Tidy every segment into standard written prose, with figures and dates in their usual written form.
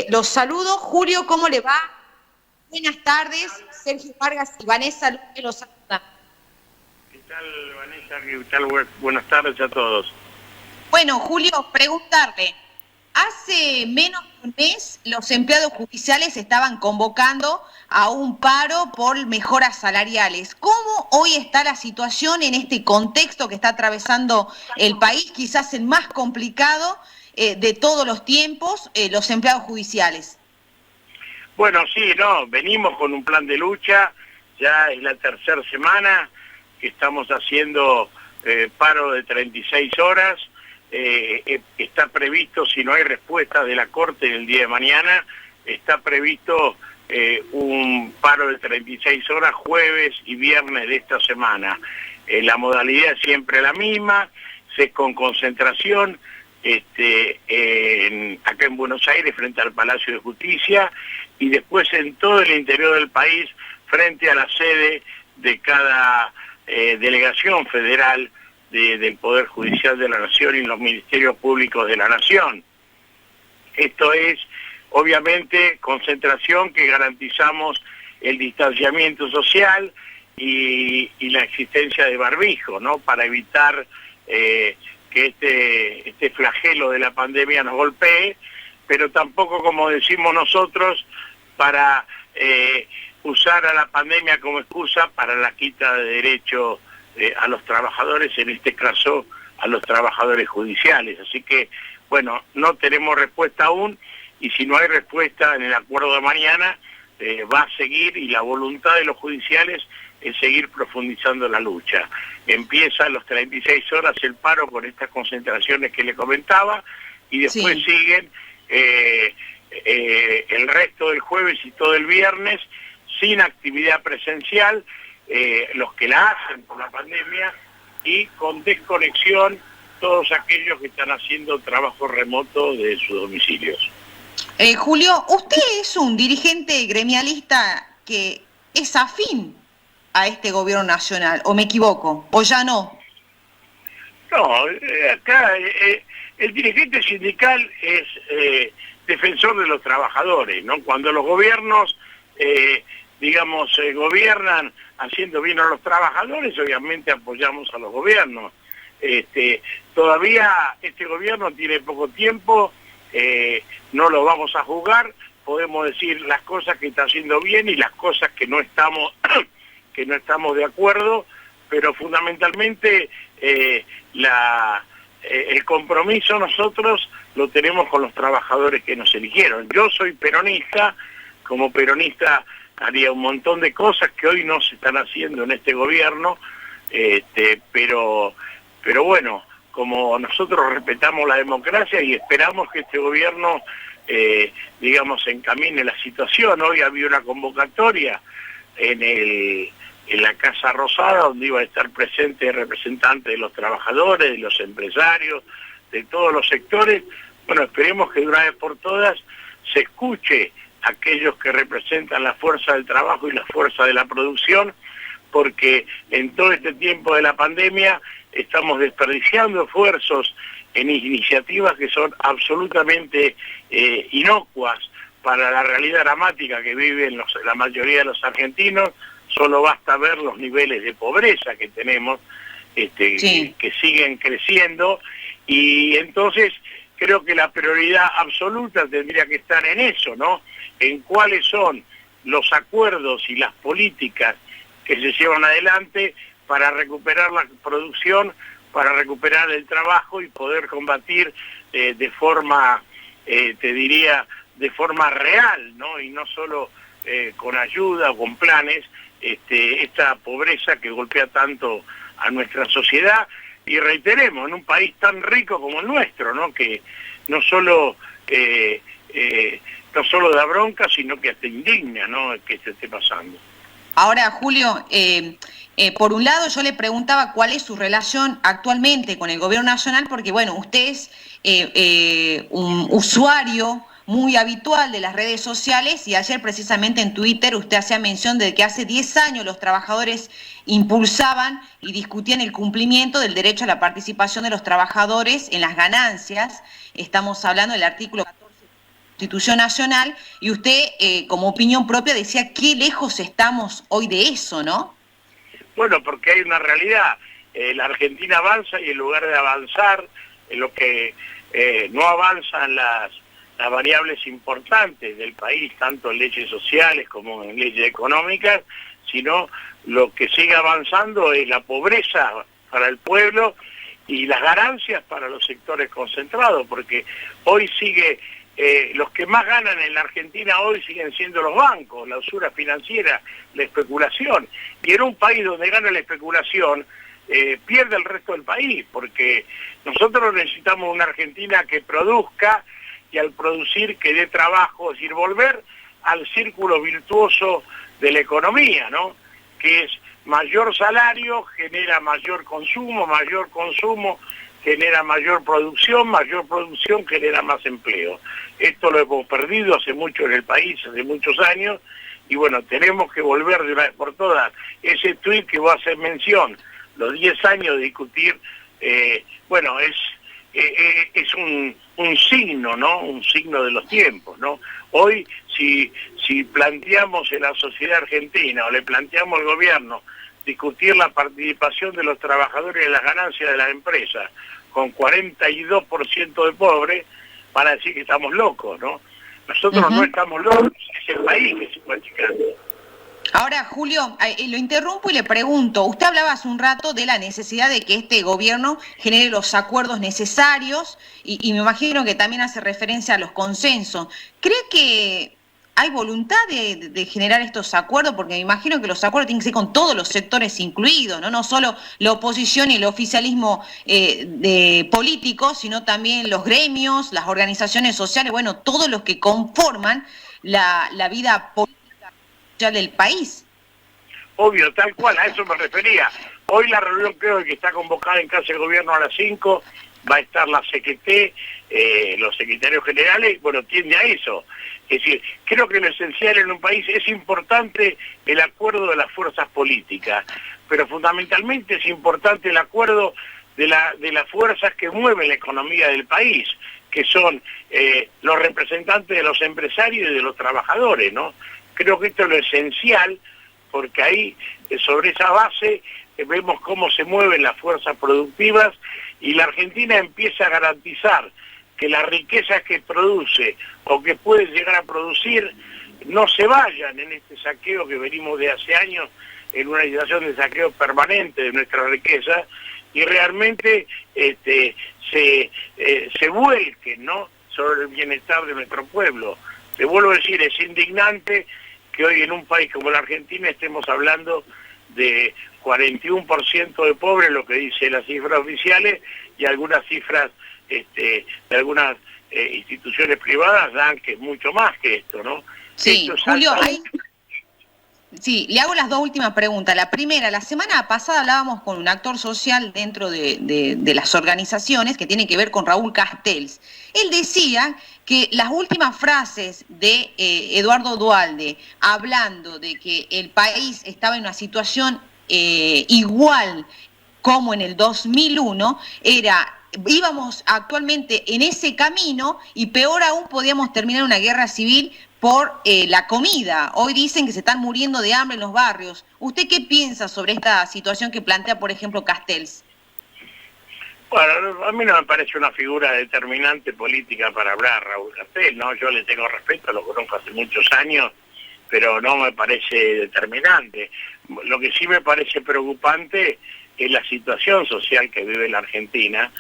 Los saludo. Julio, ¿cómo le va? Buenas tardes. Sergio Vargas y Vanessa Luque los saludan. ¿Qué tal, Vanessa? ¿Qué tal? Buenas tardes a todos. Bueno, Julio, preguntarle. Hace menos de un mes los empleados judiciales estaban convocando a un paro por mejoras salariales. ¿Cómo hoy está la situación en este contexto que está atravesando el país, quizás el más complicado de todos los tiempos, los empleados judiciales? Bueno, sí, no, venimos con un plan de lucha, ya es la tercera semana que estamos haciendo paro de 36 horas, está previsto, si no hay respuesta de la Corte en el día de mañana, está previsto un paro de 36 horas jueves y viernes de esta semana. La modalidad es siempre la misma, es con concentración acá en Buenos Aires frente al Palacio de Justicia y después en todo el interior del país frente a la sede de cada delegación federal del Poder Judicial de la Nación y los ministerios públicos de la Nación. Esto es, obviamente, concentración que garantizamos el distanciamiento social y la existencia de barbijo, ¿no? Para evitar que este flagelo de la pandemia nos golpee, pero tampoco, como decimos nosotros, para usar a la pandemia como excusa para la quita de derechos a los trabajadores, en este caso a los trabajadores judiciales. Así que, bueno, no tenemos respuesta aún, y si no hay respuesta en el acuerdo de mañana, va a seguir, y la voluntad de los judiciales es seguir profundizando la lucha. Empieza a las 36 horas el paro con estas concentraciones que le comentaba, y después Sí. siguen el resto del jueves y todo el viernes sin actividad presencial, los que la hacen por la pandemia, y con desconexión todos aquellos que están haciendo trabajo remoto de sus domicilios. Julio, usted es un dirigente gremialista que es afín a este gobierno nacional, ¿o me equivoco? ¿O ya no? No, acá el dirigente sindical es defensor de los trabajadores, ¿no? Cuando los gobiernos, gobiernan haciendo bien a los trabajadores, obviamente apoyamos a los gobiernos. Todavía este gobierno tiene poco tiempo, no lo vamos a juzgar, podemos decir las cosas que está haciendo bien y las cosas que no estamos de acuerdo, pero fundamentalmente el compromiso nosotros lo tenemos con los trabajadores que nos eligieron. Yo soy peronista, como peronista haría un montón de cosas que hoy no se están haciendo en este gobierno, pero bueno, como nosotros respetamos la democracia y esperamos que este gobierno, encamine la situación. Hoy había una convocatoria en la Casa Rosada, donde iba a estar presente representantes de los trabajadores, de los empresarios, de todos los sectores. Bueno, esperemos que de una vez por todas se escuche a aquellos que representan la fuerza del trabajo y la fuerza de la producción, porque en todo este tiempo de la pandemia estamos desperdiciando esfuerzos en iniciativas que son absolutamente inocuas para la realidad dramática que viven la mayoría de los argentinos. Solo basta ver los niveles de pobreza que tenemos, Sí. que siguen creciendo, y entonces creo que la prioridad absoluta tendría que estar en eso, ¿no? En cuáles son los acuerdos y las políticas que se llevan adelante para recuperar la producción, para recuperar el trabajo y poder combatir de forma, de forma real, ¿no? Y no solo con ayuda o con planes, esta pobreza que golpea tanto a nuestra sociedad. Y reiteremos, en un país tan rico como el nuestro, ¿no? Que no solo da bronca, sino que hasta indigna, ¿no?, que se esté pasando. Ahora, Julio, por un lado yo le preguntaba cuál es su relación actualmente con el gobierno nacional, porque bueno, usted es un usuario muy habitual de las redes sociales, y ayer precisamente en Twitter usted hacía mención de que hace 10 años los trabajadores impulsaban y discutían el cumplimiento del derecho a la participación de los trabajadores en las ganancias. Estamos hablando del artículo 14 Constitución Nacional, y usted, como opinión propia, decía qué lejos estamos hoy de eso, ¿no? Bueno, porque hay una realidad. La Argentina avanza y en lugar de avanzar, en lo que no avanzan las variables importantes del país, tanto en leyes sociales como en leyes económicas, sino lo que sigue avanzando es la pobreza para el pueblo y las ganancias para los sectores concentrados, porque hoy sigue, los que más ganan en la Argentina hoy siguen siendo los bancos, la usura financiera, la especulación. Y en un país donde gana la especulación, pierde el resto del país, porque nosotros necesitamos una Argentina que produzca y al producir que dé trabajo, es decir, volver al círculo virtuoso de la economía, ¿no? Que es mayor salario, genera mayor consumo genera mayor producción genera más empleo. Esto lo hemos perdido hace mucho en el país, hace muchos años, y bueno, tenemos que volver de una vez por todas. Ese tuit que vos haces mención, los 10 años de discutir, bueno, es un signo, ¿no? Un signo de los tiempos, ¿no? Hoy, si planteamos en la sociedad argentina o le planteamos al gobierno discutir la participación de los trabajadores en las ganancias de las empresas con 42% de pobres, van a decir que estamos locos, ¿no? Nosotros no estamos locos, es el país que se está achicando. Ahora, Julio, lo interrumpo y le pregunto, usted hablaba hace un rato de la necesidad de que este gobierno genere los acuerdos necesarios y me imagino que también hace referencia a los consensos. ¿Cree que hay voluntad de generar estos acuerdos? Porque me imagino que los acuerdos tienen que ser con todos los sectores incluidos, no solo la oposición y el oficialismo político, sino también los gremios, las organizaciones sociales, bueno, todos los que conforman la vida política del país. Obvio, tal cual, a eso me refería. Hoy la reunión creo que está convocada en Casa de Gobierno a las 5, va a estar la CGT, los secretarios generales, bueno, tiende a eso. Es decir, creo que lo esencial en un país es importante el acuerdo de las fuerzas políticas, pero fundamentalmente es importante el acuerdo de las fuerzas que mueven la economía del país, que son los representantes de los empresarios y de los trabajadores, ¿no? Creo que esto es lo esencial, porque ahí, sobre esa base, vemos cómo se mueven las fuerzas productivas y la Argentina empieza a garantizar que las riquezas que produce o que puede llegar a producir no se vayan en este saqueo que venimos de hace años, en una situación de saqueo permanente de nuestra riqueza, y realmente se vuelquen, ¿no?, sobre el bienestar de nuestro pueblo. Te vuelvo a decir, es indignante que hoy en un país como la Argentina estemos hablando de 41% de pobres, lo que dice las cifras oficiales, y algunas cifras de algunas instituciones privadas dan que es mucho más que esto, ¿no? Sí, esto es Julio, sí, le hago las dos últimas preguntas. La primera, la semana pasada hablábamos con un actor social dentro de las organizaciones que tiene que ver con Raúl Castells. Él decía que las últimas frases de Eduardo Duhalde, hablando de que el país estaba en una situación igual como en el 2001, íbamos actualmente en ese camino y peor aún podíamos terminar una guerra civil por la comida. Hoy dicen que se están muriendo de hambre en los barrios. ¿Usted qué piensa sobre esta situación que plantea, por ejemplo, Castells? Bueno, a mí no me parece una figura determinante política para hablar, Raúl Castells, ¿no? Yo le tengo respeto, lo conozco hace muchos años, pero no me parece determinante. Lo que sí me parece preocupante es la situación social que vive la Argentina,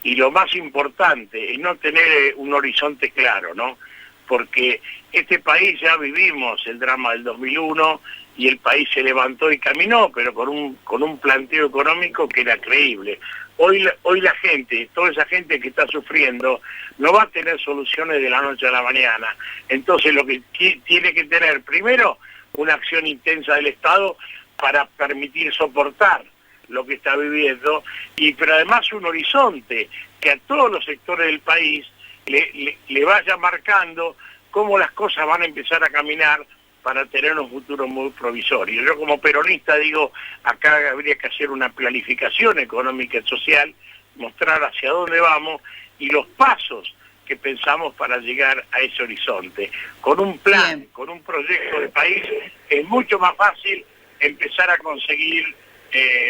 y lo más importante es no tener un horizonte claro, ¿no? Porque este país ya vivimos el drama del 2001 y el país se levantó y caminó, pero con un planteo económico que era creíble. Hoy la gente, toda esa gente que está sufriendo, no va a tener soluciones de la noche a la mañana. Entonces lo que tiene que tener, primero, una acción intensa del Estado para permitir soportar lo que está viviendo, pero además un horizonte que a todos los sectores del país le vaya marcando cómo las cosas van a empezar a caminar para tener un futuro muy provisorio. Yo como peronista digo, acá habría que hacer una planificación económica y social, mostrar hacia dónde vamos y los pasos que pensamos para llegar a ese horizonte. Con un plan, Bien. con un proyecto de país, es mucho más fácil empezar a conseguir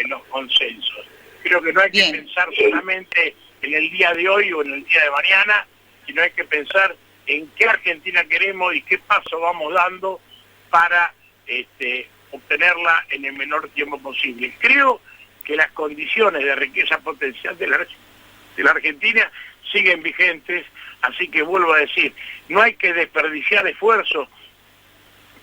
los consensos. Creo que no hay que pensar solamente en el día de hoy o en el día de mañana, sino hay que pensar en qué Argentina queremos y qué paso vamos dando para obtenerla en el menor tiempo posible. Creo que las condiciones de riqueza potencial de la Argentina siguen vigentes, así que vuelvo a decir, no hay que desperdiciar esfuerzos,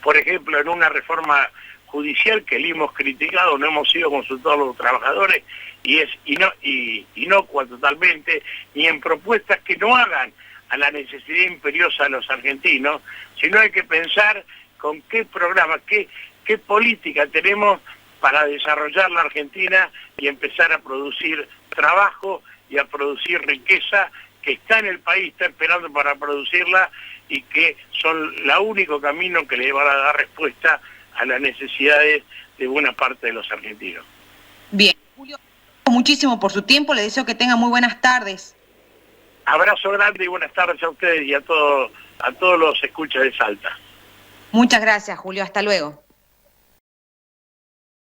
por ejemplo, en una reforma judicial que le hemos criticado, no hemos sido consultados los trabajadores, y es inocua totalmente, ni en propuestas que no hagan a la necesidad imperiosa de los argentinos, sino hay que pensar con qué programa, qué política tenemos para desarrollar la Argentina y empezar a producir trabajo y a producir riqueza que está en el país, está esperando para producirla y que son el único camino que le van a dar respuesta a las necesidades de buena parte de los argentinos. Bien, Julio, muchísimo por su tiempo, le deseo que tenga muy buenas tardes. Abrazo grande y buenas tardes a ustedes y a todos los escuchas de Salta. Muchas gracias, Julio, hasta luego.